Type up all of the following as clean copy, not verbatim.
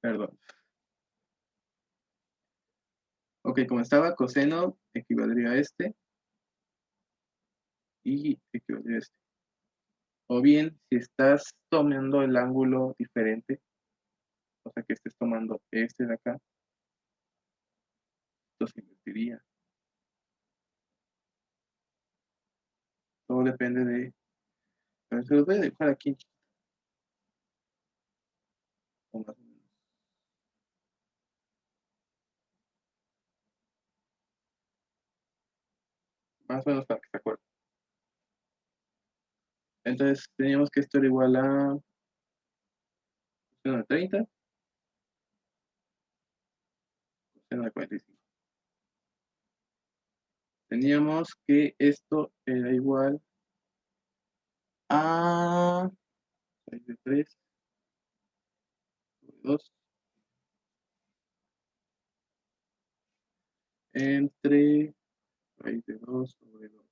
Perdón. Ok, como estaba, coseno equivaldría a este y equivaldría a este. O bien, si estás tomando el ángulo diferente, o sea que estés tomando este de acá, esto se invertiría. Todo depende de... Pero se los voy a dejar aquí. O más o menos. Más o menos para que se acuerden. Entonces, teníamos que esto era igual a coseno de 30, coseno de 45. Teníamos que esto era igual a raíz de 3 sobre 2 entre raíz de 2 sobre 2.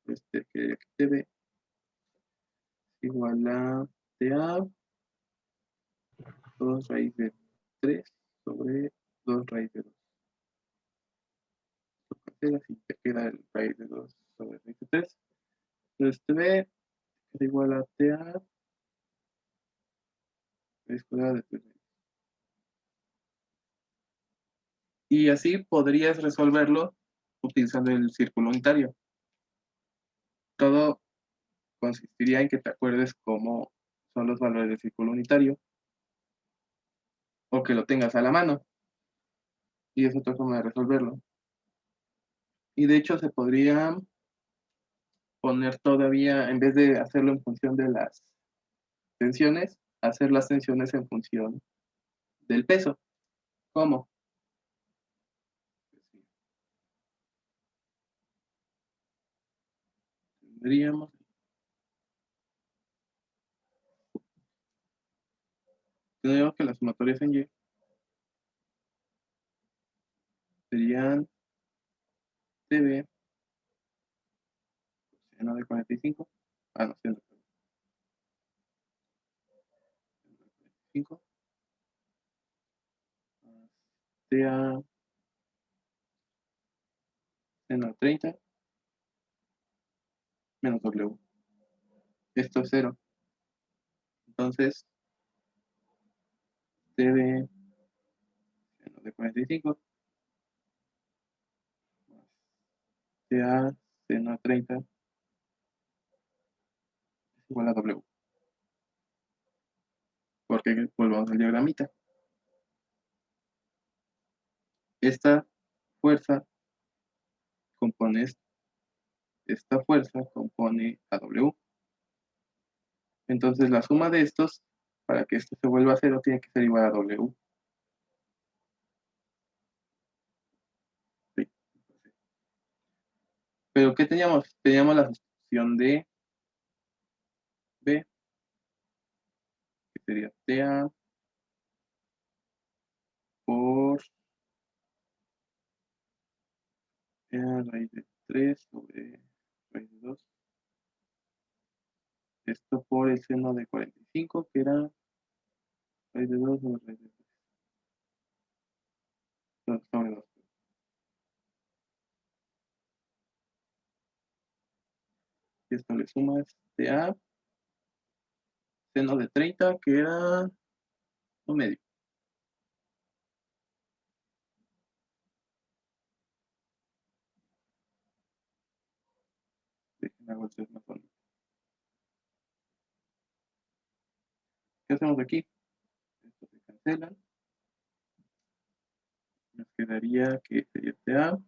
Este que te ve igual a TA 2 raíz de 3 sobre 2 raíz de 2. Lo cancelas y te queda el raíz de 2 sobre raíz de 3. Entonces te ve es igual a TA raíz cuadrada de 3. Y así podrías resolverlo utilizando el círculo unitario. Todo consistiría en que te acuerdes cómo son los valores del círculo unitario o que lo tengas a la mano. Y es otra forma de resolverlo. Y de hecho se podría poner todavía, en vez de hacerlo en función de las tensiones, hacer las tensiones en función del peso. ¿Cómo? Tendríamos, tendríamos que las sumatorias en Y serían TB seno de 45. Ah, no, seno de 45. TA seno de 30 menos W. Esto es 0. Entonces, TB seno de 45 más TA seno de 30 es igual a W. Porque volvamos al diagramita. Esta fuerza compone esta fuerza compone a W. Entonces la suma de estos, para que esto se vuelva a cero, tiene que ser igual a W. Sí. Pero ¿qué teníamos? Teníamos la sustitución de B, que sería TA por raíz de 3 sobre raíz de 2. Esto por el seno de 45, que era raíz de 2 sobre raíz de 3 sobre 2. Y esto le suma TA seno de 30, que era un medio. Déjenme hago el 3 más bonito. ¿Qué hacemos aquí? Esto se cancela. Nos quedaría que sería TA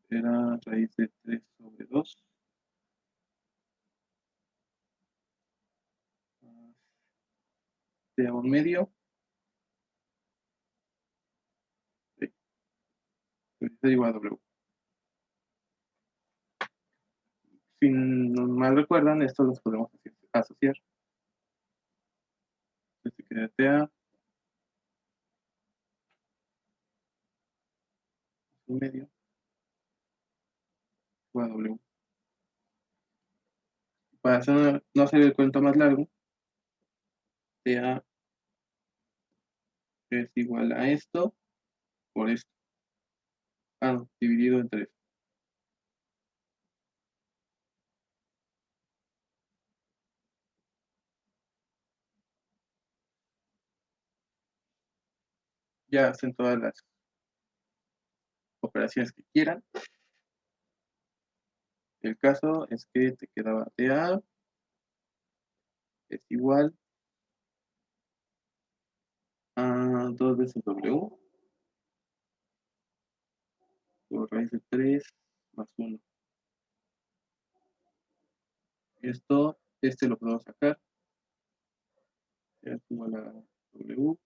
era raíz de 3 sobre 2 más TA un medio, es igual a W. Si no mal recuerdan, estos los podemos asociar. Este queda TA un medio igual a W. Para no hacer el cuento más largo, TA es igual a esto por esto. No, dividido entre esto. Ya hacen todas las operaciones que quieran. El caso es que te quedaba TA es igual a 2 veces W por raíz de 3 más 1. Esto, lo podemos sacar. Es igual a W,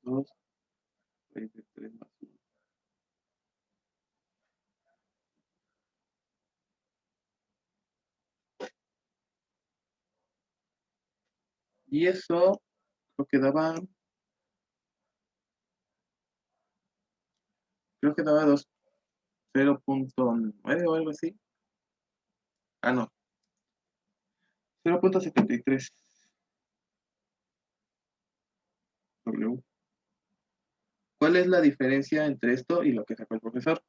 2, raíz de 3 más 1. Y eso creo que daba 0.9 o algo así. No, 0.73 W. ¿Cuál es la diferencia entre esto y lo que sacó el profesor?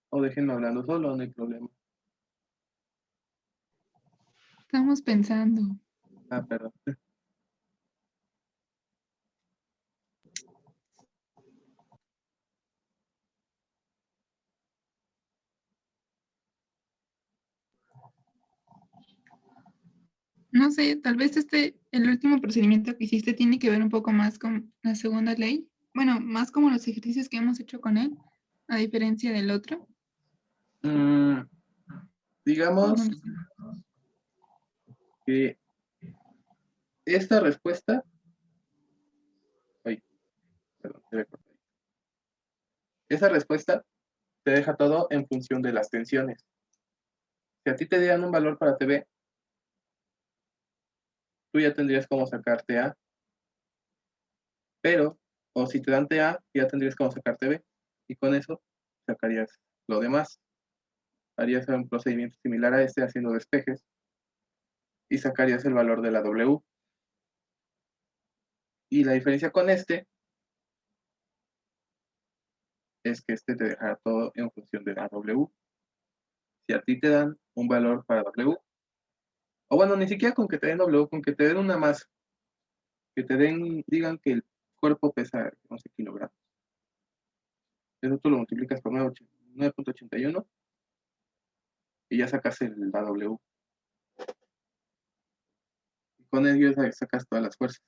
O déjenme hablando solo, no hay problema. Estamos pensando. Perdón. No sé, tal vez el último procedimiento que hiciste tiene que ver un poco más con la segunda ley. Bueno, más como los ejercicios que hemos hecho con él, a diferencia del otro. Digamos No lo sé. que esta respuesta, perdón, esa respuesta te deja todo en función de las tensiones. Si a ti te dieran un valor para TB, tú ya tendrías cómo sacar TA, pero, o si te dan TA, ya tendrías cómo sacar TB, y con eso sacarías lo demás. Harías un procedimiento similar a este haciendo despejes y sacarías el valor de la W. Y la diferencia con este es que este te dejará todo en función de la W. Si a ti te dan un valor para W, o bueno, ni siquiera con que te den W, con que te den una más, que te digan que el cuerpo pesa 11 kilogramos. Eso tú lo multiplicas por 9.81 y ya sacas la W. Y con ello sacas todas las fuerzas.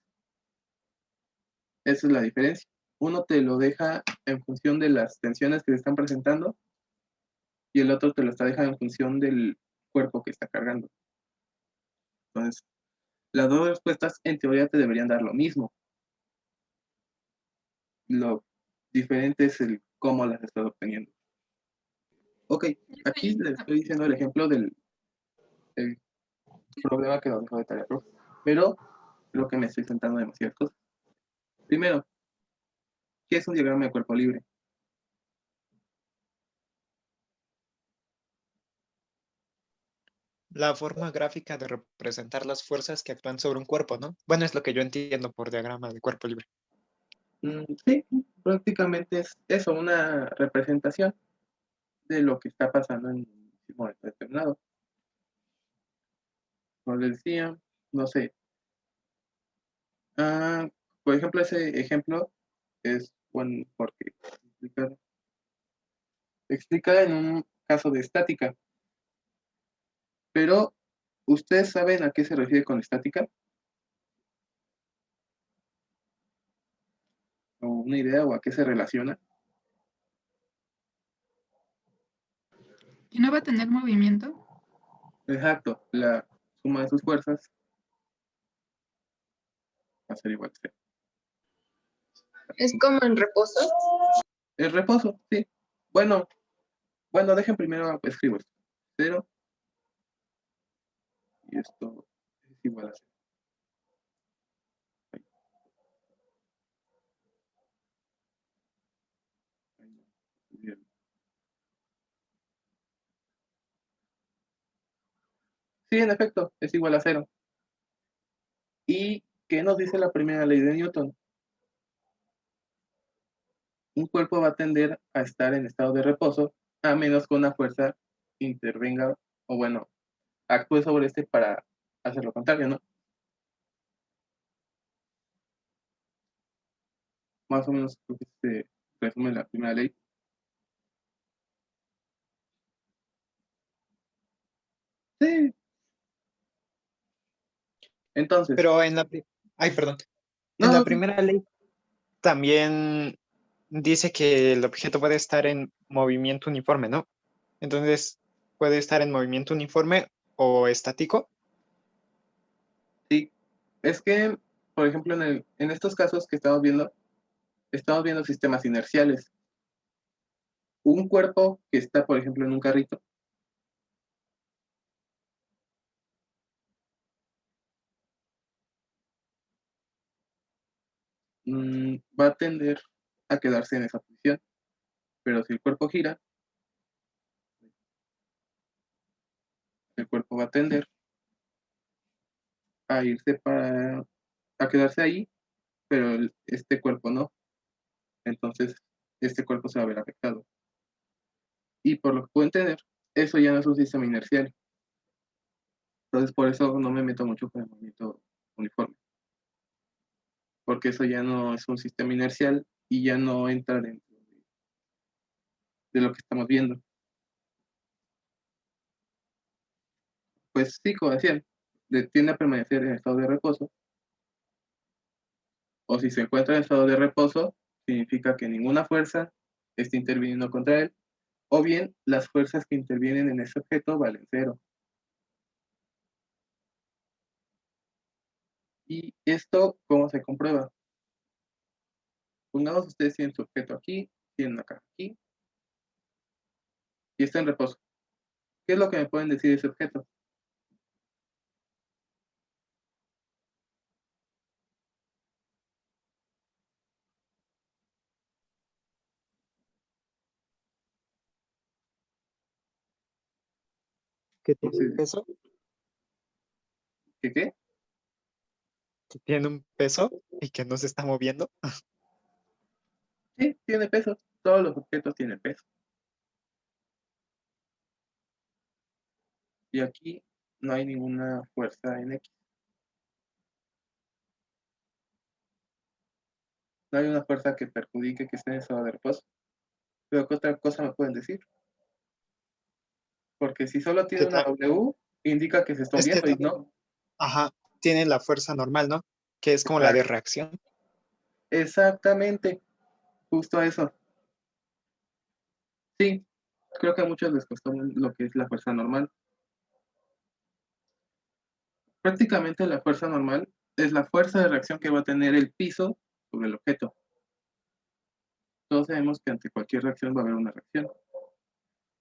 Esa es la diferencia. Uno te lo deja en función de las tensiones que se están presentando y el otro te lo está dejando en función del cuerpo que está cargando. Entonces, las dos respuestas en teoría te deberían dar lo mismo. Lo diferente es el cómo las estás obteniendo. Ok, aquí les estoy diciendo el ejemplo del problema que nos dejó de tarea, profe. Pero creo que me estoy sentando demasiadas cosas. Primero, ¿qué es un diagrama de cuerpo libre? La forma gráfica de representar las fuerzas que actúan sobre un cuerpo, ¿no? Bueno, es lo que yo entiendo por diagrama de cuerpo libre. Sí, prácticamente es eso, una representación de lo que está pasando en un momento determinado. Como les decía, no sé. Por ejemplo, ese ejemplo es bueno porque explica en un caso de estática. Pero, ¿ustedes saben a qué se refiere con estática? ¿O una idea o a qué se relaciona? ¿Que no va a tener movimiento? Exacto, la suma de sus fuerzas va a ser igual a 0. Es como en reposo. El reposo, sí. Bueno, dejen primero escribo esto. 0. Y esto es igual a 0. Bien. Sí, en efecto, es igual a 0. ¿Y qué nos dice la primera ley de Newton? Un cuerpo va a tender a estar en estado de reposo a menos que una fuerza intervenga o bueno, actúe sobre este para hacer lo contrario, ¿no? Más o menos creo que se resume la primera ley. Sí. Entonces, Pero en la... Ay, perdón. En no, la primera ley también dice que el objeto puede estar en movimiento uniforme, ¿no? Entonces, puede estar en movimiento uniforme o estático. sí. Es que, por ejemplo, en estos casos que estamos viendo sistemas inerciales. Un cuerpo que está, por ejemplo, en un carrito, va a tender a quedarse en esa posición. Pero si el cuerpo gira, el cuerpo va a tender a irse a quedarse ahí, pero este cuerpo no. Entonces, este cuerpo se va a ver afectado. Y por lo que puedo entender, eso ya no es un sistema inercial. Entonces, por eso no me meto mucho con el movimiento uniforme. Porque eso ya no es un sistema inercial y ya no entra dentro de lo que estamos viendo. Pues sí, como decían, tiende a permanecer en estado de reposo. O si se encuentra en estado de reposo, significa que ninguna fuerza está interviniendo contra él, o bien las fuerzas que intervienen en ese objeto valen 0. ¿Y esto cómo se comprueba? Pongamos ustedes tienen su objeto aquí, tienen una caja aquí, y está en reposo. ¿Qué es lo que me pueden decir de ese objeto? Que No tiene sé, un peso, ¿qué qué? que tiene un peso y que no se está moviendo. Sí, tiene peso. Todos los objetos tienen peso. Y aquí no hay ninguna fuerza en X. No hay una fuerza que perjudique que esté en estado de reposo. Pero ¿qué otra cosa me pueden decir? Porque si solo tiene Que una ta- W, indica que se está es que, moviendo y no. ajá, tiene la fuerza normal, ¿no? Que es como la de Exacto. reacción. Exactamente, justo eso. Sí, creo que a muchos les costó lo que es la fuerza normal. Prácticamente la fuerza normal es la fuerza de reacción que va a tener el piso sobre el objeto. Todos sabemos que ante cualquier reacción va a haber una reacción.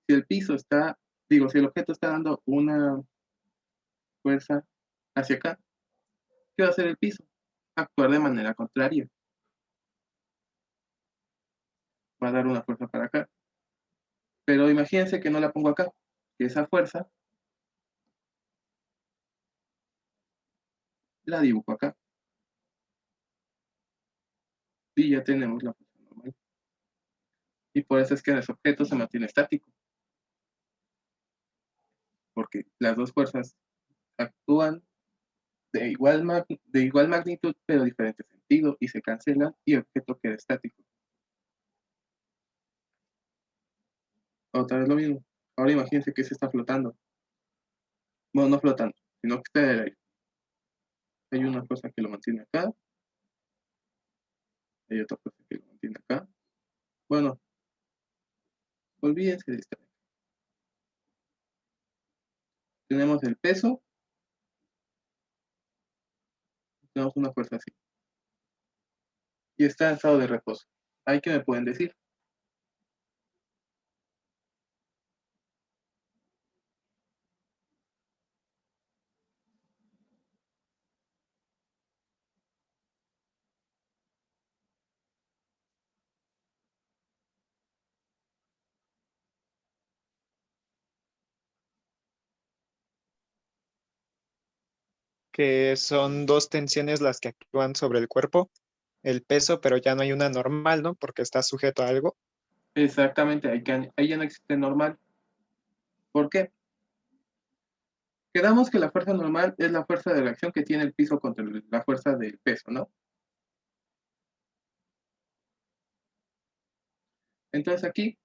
Si el piso está, digo, si el objeto está dando una fuerza hacia acá, ¿qué va a hacer el piso? Actuar de manera contraria. Va a dar una fuerza para acá. Pero imagínense que no la pongo acá, que esa fuerza la dibujo acá. Y ya tenemos la fuerza normal. Y por eso es que ese objeto se mantiene estático. Porque las dos fuerzas actúan de igual magnitud, pero diferente sentido, y se cancelan y el objeto queda estático. Otra vez lo mismo. Ahora imagínense que se está flotando. Bueno, no flotando, sino que está en el aire. Hay una fuerza que lo mantiene acá, hay otra fuerza que lo mantiene acá. Bueno, olvídense de esto. Tenemos el peso, tenemos una fuerza así. Y está en estado de reposo. ¿Hay que me pueden decir? que son dos tensiones las que actúan sobre el cuerpo, el peso, pero ya no hay una normal, ¿no? Porque está sujeto a algo. Exactamente, ahí ya no existe normal. ¿Por qué? Quedamos que la fuerza normal es la fuerza de reacción que tiene el piso contra la fuerza del peso, ¿no? Entonces aquí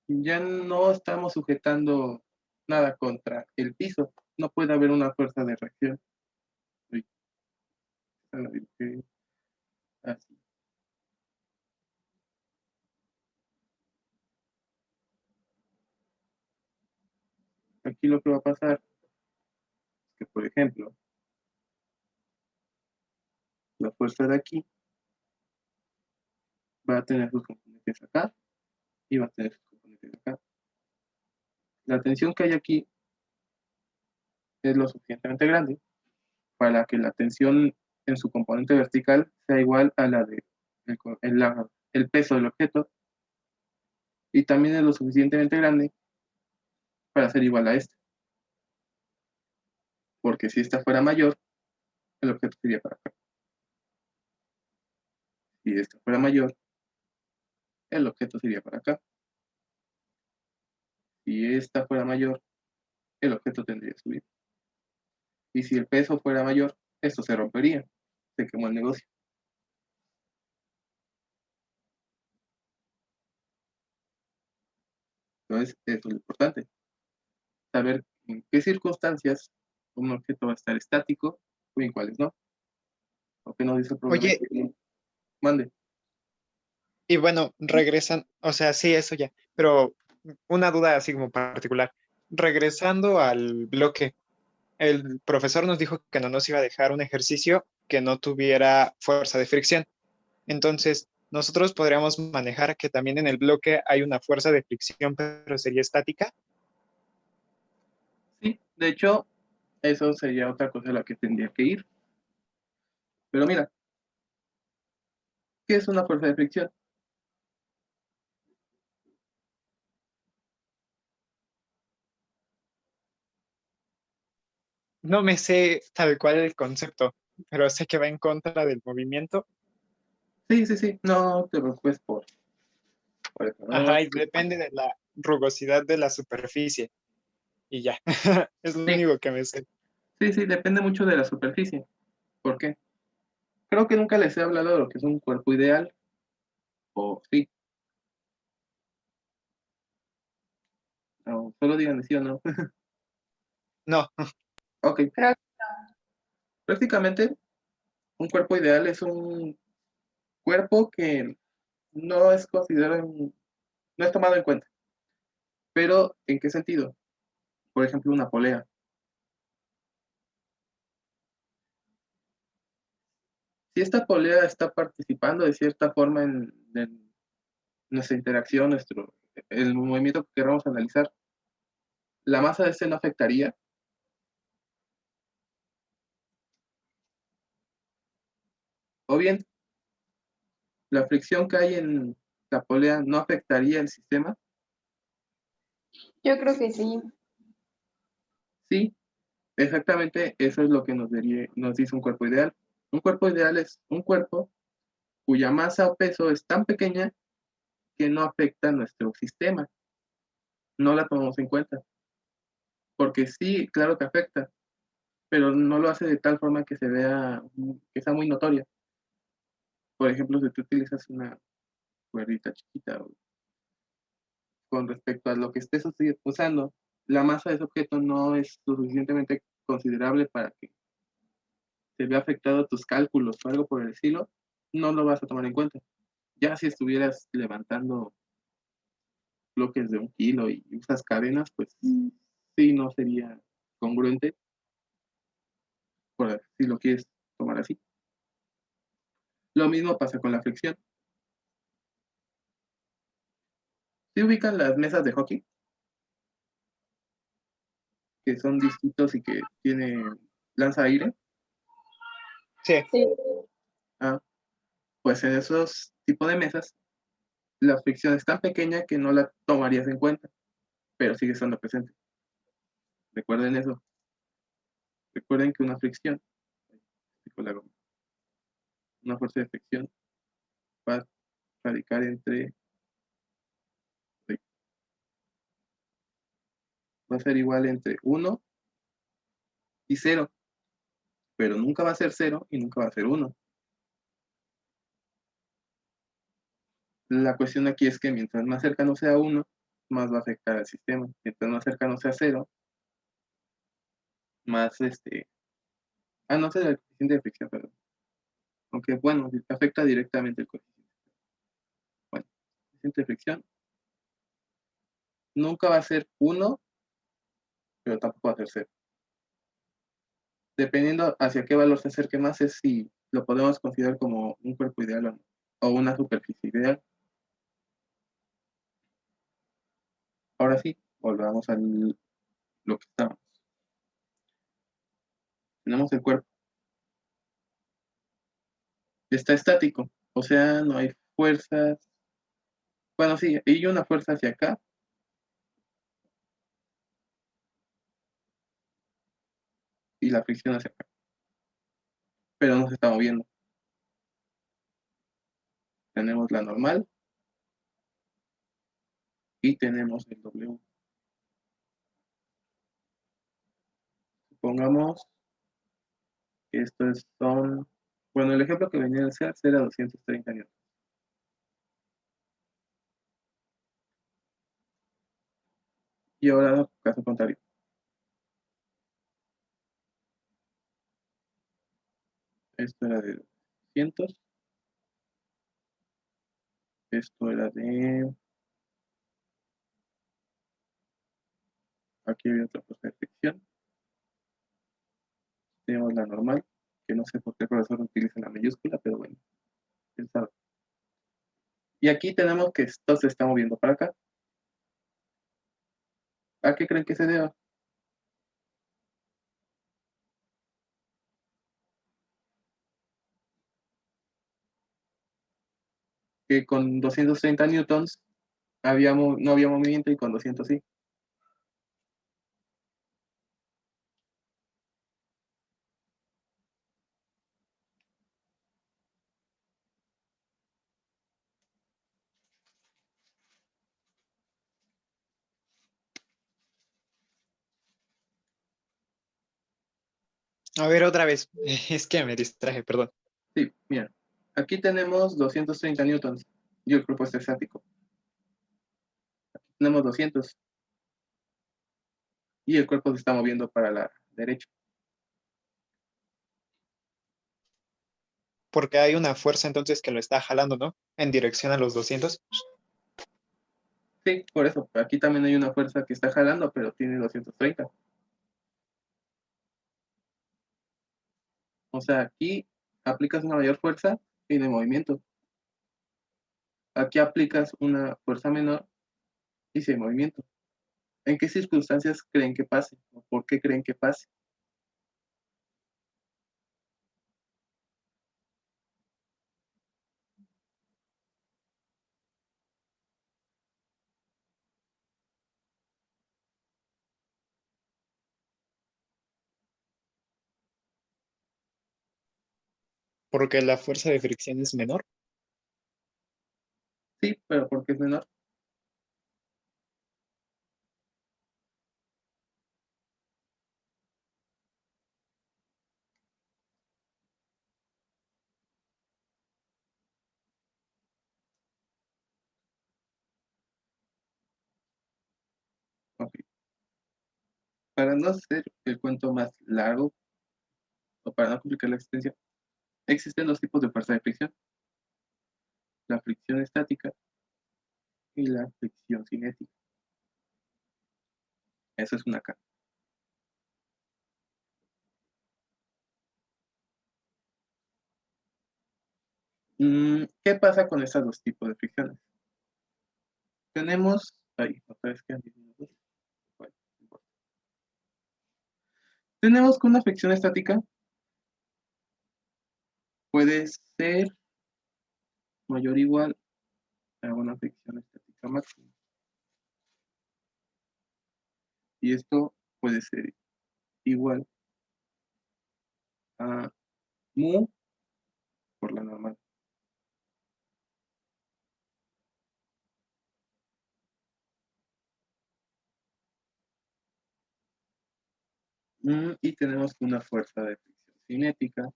ya no estamos sujetando nada contra el piso. No puede haber una fuerza de reacción. Uy, esta la dibujé así. Aquí lo que va a pasar es que, por ejemplo, la fuerza de aquí va a tener sus componentes acá y va a tener sus componentes acá. La tensión que hay aquí es lo suficientemente grande para que la tensión en su componente vertical sea igual a la de el peso del objeto, y también es lo suficientemente grande para ser igual a este. Porque si esta fuera mayor, el objeto sería para acá. Si esta fuera mayor, el objeto sería para acá. Si esta fuera mayor, el objeto tendría que subir. Y si el peso fuera mayor, esto se rompería. Se quemó el negocio. Entonces, eso es lo importante. Saber en qué circunstancias un objeto va a estar estático o en cuáles no. ¿O qué nos dice el problema? Oye, Mande. y bueno, regresan, o sea, sí, eso ya, pero una duda así como particular. Regresando al bloque, el profesor nos dijo que no nos iba a dejar un ejercicio que no tuviera fuerza de fricción. Entonces, nosotros podríamos manejar que también en el bloque hay una fuerza de fricción, pero sería estática. Sí, de hecho, eso sería otra cosa a la que tendría que ir. Pero mira, ¿qué es una fuerza de fricción? No me sé tal cual el concepto, pero sé que va en contra del movimiento. Sí, sí, sí, no te preocupes por eso. ¿No? Ajá, y depende de la rugosidad de la superficie. Y ya, es lo Sí, único que me sé. sí, sí, depende mucho de la superficie. ¿Por qué? Creo que nunca les he hablado de lo que es un cuerpo ideal, o sí, o solo digan sí o no. No, Ok, Creo prácticamente un cuerpo ideal es un cuerpo que no es considerado, no es tomado en cuenta. Pero, ¿en qué sentido? Por ejemplo, una polea. Si esta polea está participando de cierta forma en nuestra interacción, el movimiento que queramos analizar, la masa de este no afectaría. O bien, la fricción que hay en la polea no afectaría el sistema. yo creo que sí. Sí, exactamente eso es lo que nos dice un cuerpo ideal. Un cuerpo ideal es un cuerpo cuya masa o peso es tan pequeña que no afecta nuestro sistema. No la tomamos en cuenta. Porque sí, claro que afecta, pero no lo hace de tal forma que se vea, que sea muy notoria. Por ejemplo, si tú utilizas una cuerdita chiquita con respecto a lo que estés usando, la masa de ese objeto no es lo suficientemente considerable para que se vea afectado tus cálculos o algo por el estilo, no lo vas a tomar en cuenta. Ya si estuvieras levantando bloques de 1 kilo y usas cadenas, pues sí, no sería congruente, por si lo quieres tomar así. Lo mismo pasa con la fricción. ¿Se ubican las mesas de hockey? Que son distintos y que lanza aire. sí. Sí. Ah, pues en esos tipos de mesas, la fricción es tan pequeña que no la tomarías en cuenta, pero sigue estando presente. Recuerden eso. Recuerden que una fricción, una fuerza de fricción va a radicar entre, va a ser igual entre 1 y 0, pero nunca va a ser 0 y nunca va a ser 1. La cuestión aquí es que mientras más cercano sea 1, más va a afectar al sistema. Mientras más cercano sea 0, más no sé, el coeficiente de fricción, perdón. Aunque bueno, afecta directamente el coeficiente. Bueno, el coeficiente de fricción nunca va a ser 1, pero tampoco va a ser 0. Dependiendo hacia qué valor se acerque más, es si lo podemos considerar como un cuerpo ideal o no, o una superficie ideal. Ahora sí, volvamos a lo que estábamos. Tenemos el cuerpo. Está estático, o sea, no hay fuerzas. Bueno, sí, hay una fuerza hacia acá. Y la fricción hacia acá. Pero no se está moviendo. Tenemos la normal. Y tenemos el W. Supongamos que son, bueno, el ejemplo que venía a hacer era 230 newtons. Y ahora, caso contrario. Esto era de 200. Esto era de... Aquí hay otra fuerza de fricción. Tenemos la normal, que no sé por qué el profesor utiliza la mayúscula, pero bueno, quién sabe. Y aquí tenemos que esto se está moviendo para acá. ¿A qué creen que se deba? Que con 230 newtons no había movimiento y con 200 sí. A ver, otra vez. Es que me distraje, perdón. Sí, mira. Aquí tenemos 230 newtons y el cuerpo está estático. Aquí tenemos 200 y el cuerpo se está moviendo para la derecha. Porque hay una fuerza entonces que lo está jalando, ¿no? En dirección a los 200. Sí, por eso. Aquí también hay una fuerza que está jalando, pero tiene 230. O sea, aquí aplicas una mayor fuerza y de movimiento. Aquí aplicas una fuerza menor y sin movimiento. ¿En qué circunstancias creen que pase? ¿O por qué creen que pase? Porque la fuerza de fricción es menor. Sí, pero ¿por qué es menor? Ok. Para no hacer el cuento más largo o para no complicar la existencia, existen dos tipos de fuerza de fricción: la fricción estática y la fricción cinética. Eso es una K. ¿Qué pasa con estos dos tipos de fricciones? Tenemos, otra vez quedan 10 minutos. Bueno, no importa. Tenemos que una fricción estática puede ser mayor o igual a una fricción estática máxima. Y esto puede ser igual a mu por la normal. Y tenemos que una fuerza de fricción cinética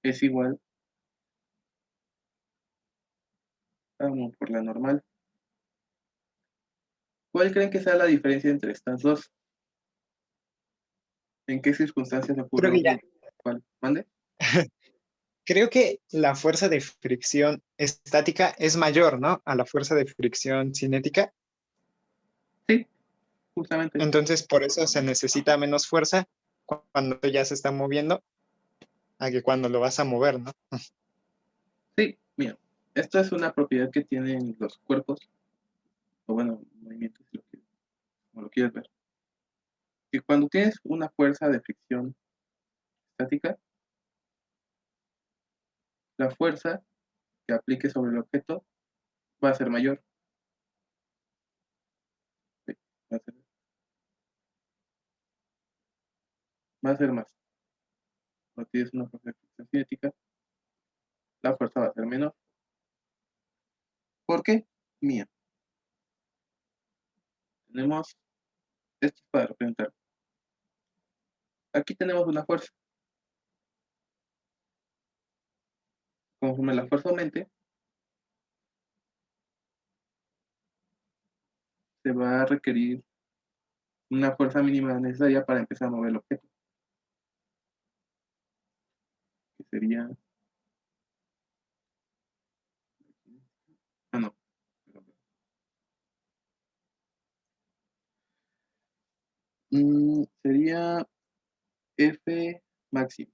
es igual a mu por la normal. ¿Cuál creen que sea la diferencia entre estas dos? ¿En qué circunstancias ocurre Creo que ya. ¿Cuál? ¿Mande? Creo que la fuerza de fricción estática es mayor, ¿no? A la fuerza de fricción cinética. Sí, justamente. Entonces, por eso se necesita menos fuerza cuando ya se está moviendo a que cuando lo vas a mover, ¿no? Sí, mira, esto es una propiedad que tienen los cuerpos, o bueno, movimientos, si lo quieres, como lo quieres ver. Que cuando tienes una fuerza de fricción estática, la fuerza que aplique sobre el objeto va a ser mayor. Sí, va a ser más. Cuando tienes una fuerza de fricción cinética, la fuerza va a ser menor. ¿Por qué? Mía. Tenemos esto para representar. Aquí tenemos una fuerza. Conforme la fuerza aumente, se va a requerir una fuerza mínima necesaria para empezar a mover el objeto. Que sería... Ah, no. Sería F máxima.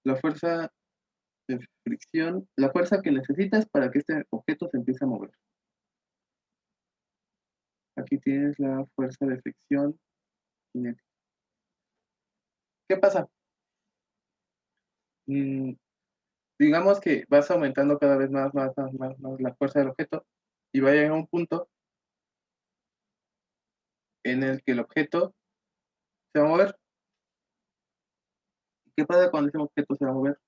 La fuerza de fricción, la fuerza que necesitas para que este objeto se empiece a mover. Aquí tienes la fuerza de fricción cinética. ¿Qué pasa? Digamos que vas aumentando cada vez más la fuerza del objeto y va a llegar a un punto en el que el objeto se va a mover. ¿Qué pasa cuando ese objeto se va a mover?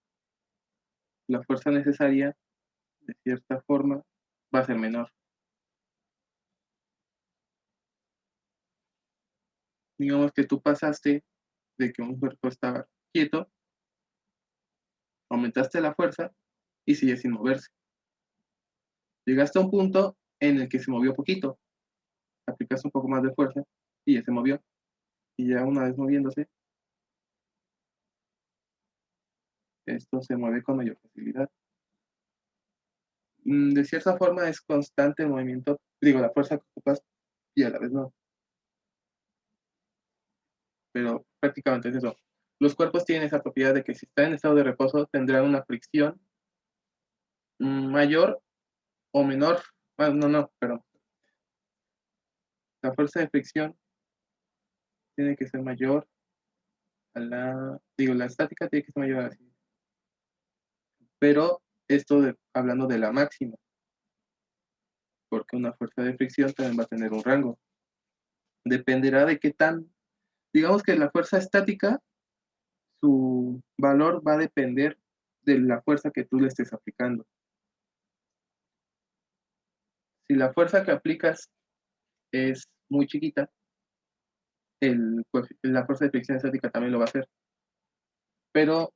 La fuerza necesaria, de cierta forma, va a ser menor. Digamos que tú pasaste de que un cuerpo estaba quieto, aumentaste la fuerza y sigue sin moverse. Llegaste a un punto en el que se movió poquito, aplicaste un poco más de fuerza y ya se movió. Y ya una vez moviéndose, esto se mueve con mayor facilidad. De cierta forma es constante el movimiento, digo, la fuerza que ocupas y a la vez no. Pero prácticamente es eso. Los cuerpos tienen esa propiedad de que si están en estado de reposo tendrán una fricción mayor o menor. Bueno, no, pero la fuerza de fricción tiene que ser mayor a la estática tiene que ser mayor a la cinética. Pero esto hablando de la máxima, porque una fuerza de fricción también va a tener un rango. Dependerá de qué tan, digamos que la fuerza estática, su valor va a depender de la fuerza que tú le estés aplicando. Si la fuerza que aplicas es muy chiquita, la fuerza de fricción estática también lo va a hacer. Pero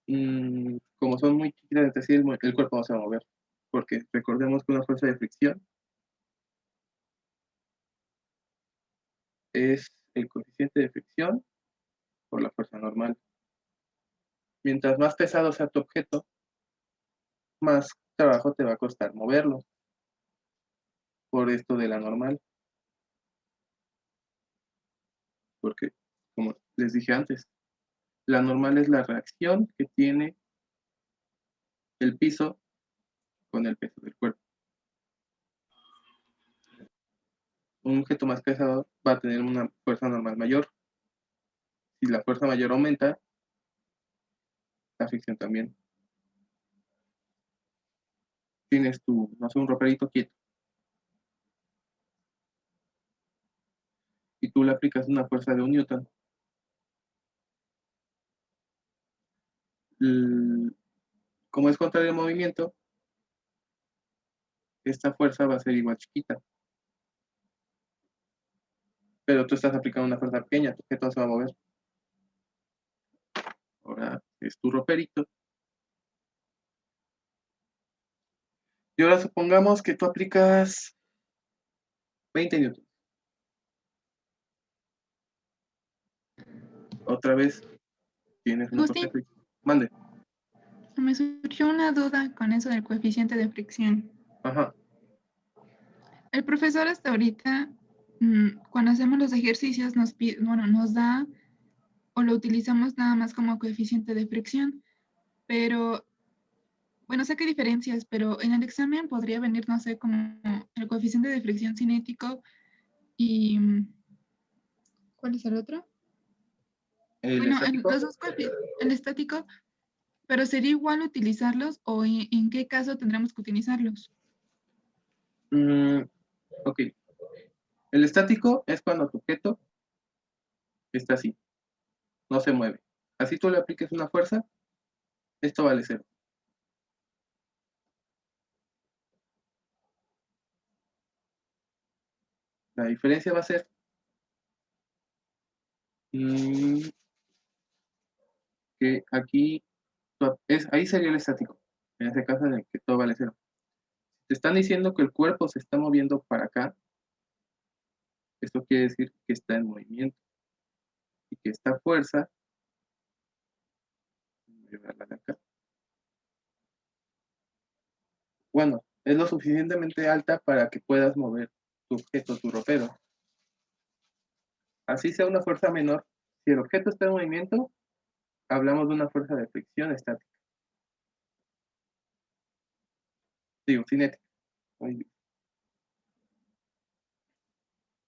como son muy chiquitas, es decir, el cuerpo no se va a mover. Porque recordemos que una fuerza de fricción es el coeficiente de fricción por la fuerza normal. Mientras más pesado sea tu objeto, más trabajo te va a costar moverlo. Por esto de la normal. Porque, como les dije antes, la normal es la reacción que tiene el piso con el peso del cuerpo. Un objeto más pesado va a tener una fuerza normal mayor. Si la fuerza mayor aumenta, la fricción también. Tienes no sé, un roperito quieto. Y tú le aplicas una fuerza de 1 newton. como es contrario al movimiento, esta fuerza va a ser igual chiquita. Pero tú estás aplicando una fuerza pequeña, tu objeto se va a mover. Ahora es tu roperito. Y ahora supongamos que tú aplicas 20 newtons. Otra vez tienes una fuerza de Agustín, fricción. Mande. me surgió una duda con eso del coeficiente de fricción. Ajá. El profesor hasta ahorita, cuando hacemos los ejercicios, nos da o lo utilizamos nada más como coeficiente de fricción, pero bueno, sé que hay diferencias, pero en el examen podría venir, no sé, como el coeficiente de fricción cinético y ¿cuál es el otro? El Bueno, estático. los dos el estático, pero ¿sería igual utilizarlos o en qué caso tendremos que utilizarlos? Ok. El estático es cuando tu objeto está así, no se mueve. Así tú le apliques una fuerza, esto vale 0. La diferencia va a ser que aquí ahí sería el estático, en ese caso en el que todo vale 0. Te están diciendo que el cuerpo se está moviendo para acá, esto quiere decir que está en movimiento y que esta fuerza, voy a verla de acá, bueno, es lo suficientemente alta para que puedas mover tu objeto, tu ropero. Así sea una fuerza menor, si el objeto está en movimiento, hablamos de una fuerza de fricción estática. Digo, cinética.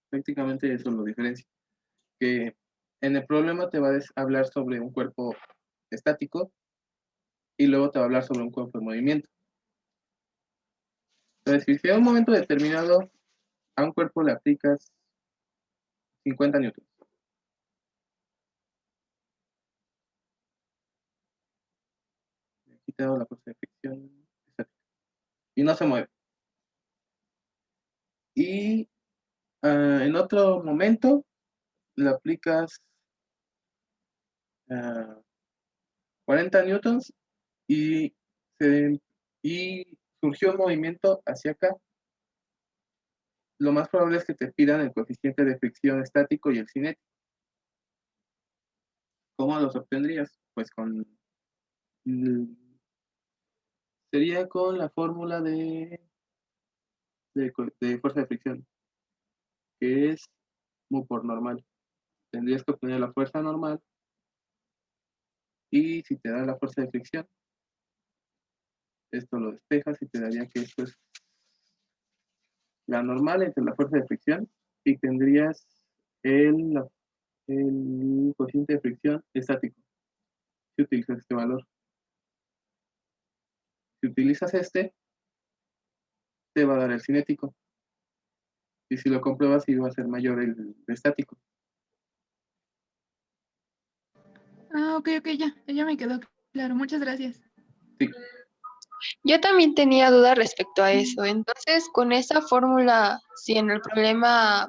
Prácticamente eso lo diferencia. Que en el problema te va a hablar sobre un cuerpo estático y luego te va a hablar sobre un cuerpo en movimiento. Entonces, si a un momento determinado a un cuerpo le aplicas 50 newtons, aquí te hago la fuerza de fricción estática, y no se mueve. Y en otro momento le aplicas 40 newtons y, y surgió un movimiento hacia acá. Lo más probable es que te pidan el coeficiente de fricción estático y el cinético. ¿Cómo los obtendrías? Pues sería con la fórmula de fuerza de fricción, que es mu por normal. Tendrías que obtener la fuerza normal y si te da la fuerza de fricción, esto lo despejas y te daría que esto es la normal entre la fuerza de fricción y tendrías el coeficiente de fricción estático si utilizas este valor. Si utilizas este, te va a dar el cinético. Y si lo compruebas, sí va a ser mayor el estático. Ah, ok, ya me quedó claro. Muchas gracias. Sí, Yo también tenía dudas respecto a eso. Entonces, con esa fórmula, si en el problema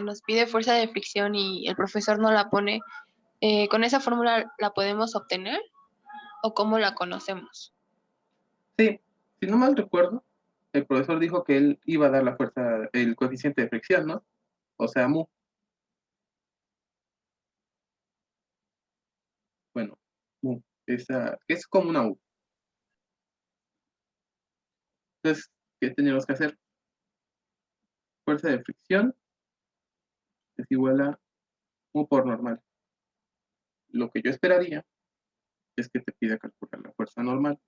nos pide fuerza de fricción y el profesor no la pone, ¿con esa fórmula la podemos obtener o cómo la conocemos? sí. Si no mal recuerdo, el profesor dijo que él iba a dar la fuerza, el coeficiente de fricción, ¿no? O sea, mu. Bueno, mu. Es como una U. Entonces, ¿qué tenemos que hacer? Fuerza de fricción es igual a mu por normal. Lo que yo esperaría es que te pida calcular la fuerza normal.